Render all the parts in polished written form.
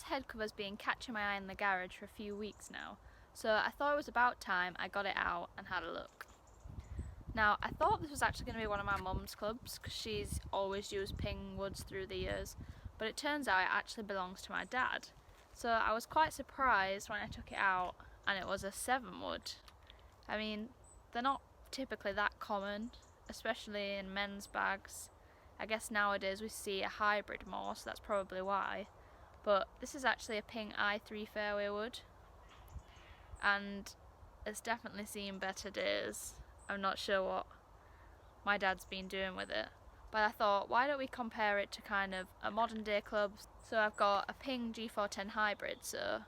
This head cover's been catching my eye in the garage for a few weeks now, so I thought it was about time I got it out and had a look. Now, I thought this was actually going to be one of my mum's clubs because she's always used Ping woods through the years, but it turns out it actually belongs to my dad. So I was quite surprised when I took it out and it was a 7 wood. I mean, they're not typically that common, especially in men's bags. I guess nowadays we see a hybrid more, so that's probably why. But this is actually a Ping i3 fairway wood, and it's definitely seen better days. I'm not sure what my dad's been doing with it, but I thought, why don't we compare it to kind of a modern day club? So I've got a Ping G410 hybrid, so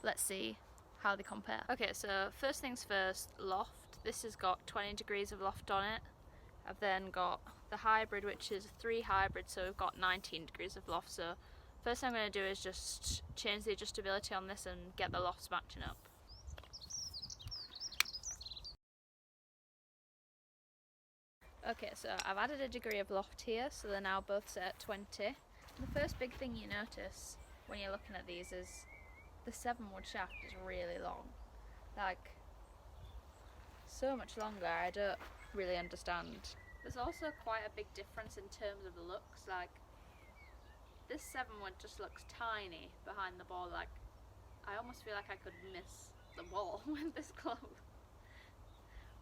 let's see how they compare. Okay, so first things first, loft. This has got 20 degrees of loft on it. I've then got the hybrid, which is a 3 hybrid, so we've got 19 degrees of loft. So first thing I'm going to do is just change the adjustability on this and get the lofts matching up. Okay, so I've added a degree of loft here, so they're now both set at 20. And the first big thing you notice when you're looking at these is the 7 wood shaft is really long. Like, so much longer, I don't really understand. There's also quite a big difference in terms of the looks. Like, this 7 wood just looks tiny behind the ball. Like, I almost feel like I could miss the ball with this club.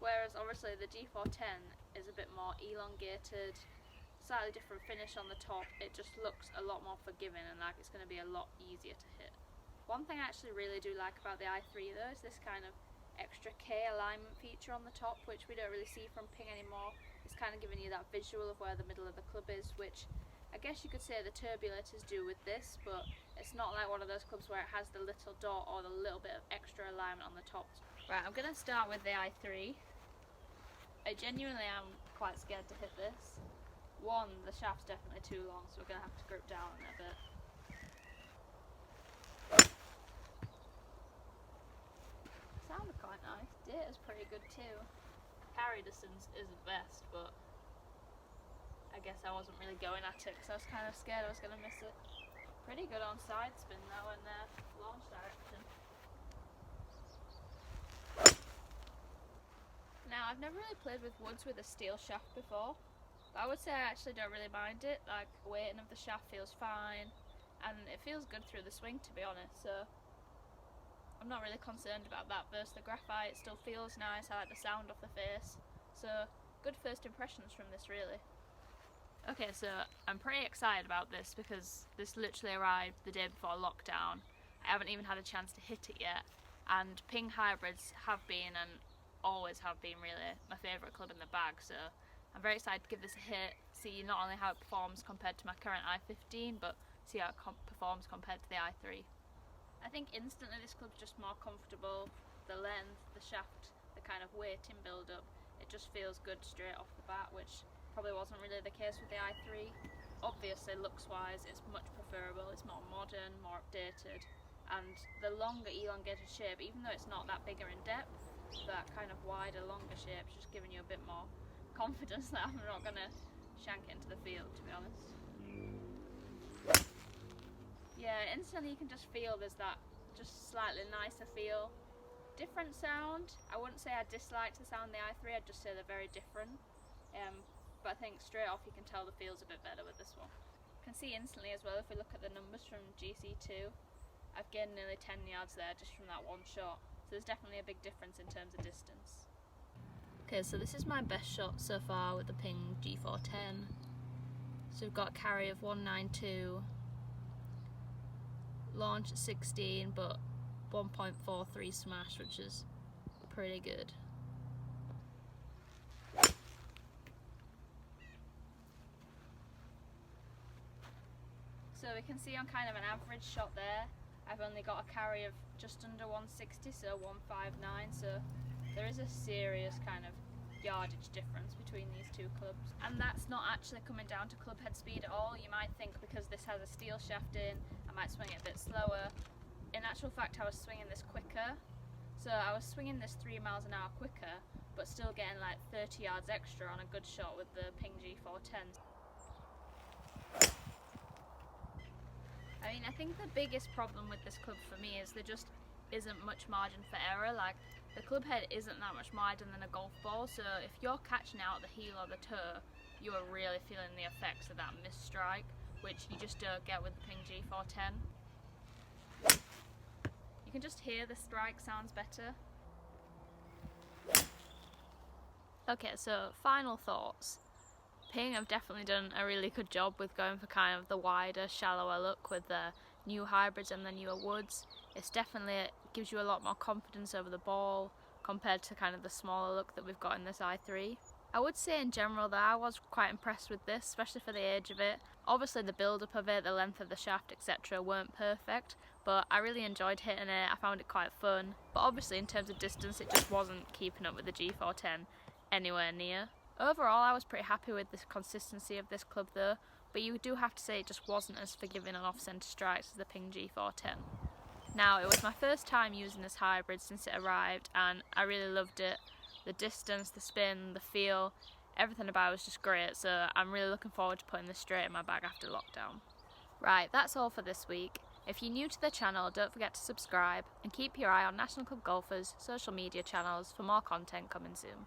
Whereas obviously the G410 is a bit more elongated, slightly different finish on the top. It just looks a lot more forgiving and like it's going to be a lot easier to hit. One thing I actually really do like about the i3 though is this kind of extra K alignment feature on the top, which we don't really see from Ping anymore. It's kind of giving you that visual of where the middle of the club is, which I guess you could say the turbulators do with this, but it's not like one of those clubs where it has the little dot or the little bit of extra alignment on the top. Right, I'm going to start with the i3. I genuinely am quite scared to hit this. One, the shaft's definitely too long, so we're going to have to grip down on it a bit. Sounded quite nice. Data's pretty good too. Carry distance isn't best, but I guess I wasn't really going at it because I was kind of scared I was going to miss it. Pretty good on side spin though in their launch direction. Now, I've never really played with woods with a steel shaft before, but I would say I actually don't really mind it. Like, the weighting of the shaft feels fine, and it feels good through the swing, to be honest, so I'm not really concerned about that. Versus the graphite, it still feels nice. I like the sound off the face, so good first impressions from this, really. Okay, so I'm pretty excited about this because this literally arrived the day before lockdown. I haven't even had a chance to hit it yet, and Ping hybrids have been and always have been really my favourite club in the bag, so I'm very excited to give this a hit, see not only how it performs compared to my current i15, but see how it performs compared to the i3. I think instantly this club's just more comfortable. The length, the shaft, the kind of weighting build up, it just feels good straight off the bat, which probably wasn't really the case with the i3. Obviously looks wise it's much preferable, it's more modern, more updated, and the longer elongated shape, even though it's not that bigger in depth, that kind of wider, longer shape is just giving you a bit more confidence that I'm not going to shank it into the field, to be honest. Yeah, instantly you can just feel there's that just slightly nicer feel. Different sound. I wouldn't say I dislike the sound of the i3, I'd just say they're very different. But I think straight off you can tell the feel's a bit better with this one. You can see instantly as well if we look at the numbers from GC2, I've gained nearly 10 yards there just from that one shot. So there's definitely a big difference in terms of distance. Okay, so this is my best shot so far with the Ping G410. So we've got a carry of 192, launch at 16, but 1.43 smash, which is pretty good. So we can see on kind of an average shot there, I've only got a carry of just under 160, so 159, so there is a serious kind of yardage difference between these two clubs. And that's not actually coming down to club head speed at all. You might think because this has a steel shaft in, I might swing it a bit slower. In actual fact, I was swinging this quicker. So I was swinging this 3 miles an hour quicker, but still getting like 30 yards extra on a good shot with the Ping G410. I mean, I think the biggest problem with this club for me is there just isn't much margin for error. Like, the club head isn't that much wider than a golf ball, so if you're catching out the heel or the toe, you are really feeling the effects of that missed strike, which you just don't get with the Ping G410. You can just hear the strike sounds better. Okay, so final thoughts. Ping have definitely done a really good job with going for kind of the wider, shallower look with the new hybrids and the newer woods. It's definitely gives you a lot more confidence over the ball compared to kind of the smaller look that we've got in this i3. I would say in general that I was quite impressed with this, especially for the age of it. Obviously the build-up of it, the length of the shaft, etc. weren't perfect, but I really enjoyed hitting it. I found it quite fun. But obviously in terms of distance, it just wasn't keeping up with the G410 anywhere near. Overall, I was pretty happy with the consistency of this club though, but you do have to say it just wasn't as forgiving on off-centre strikes as the Ping G410. Now, it was my first time using this hybrid since it arrived, and I really loved it. The distance, the spin, the feel, everything about it was just great, so I'm really looking forward to putting this straight in my bag after lockdown. Right, that's all for this week. If you're new to the channel, don't forget to subscribe, and keep your eye on National Club Golfers' social media channels for more content coming soon.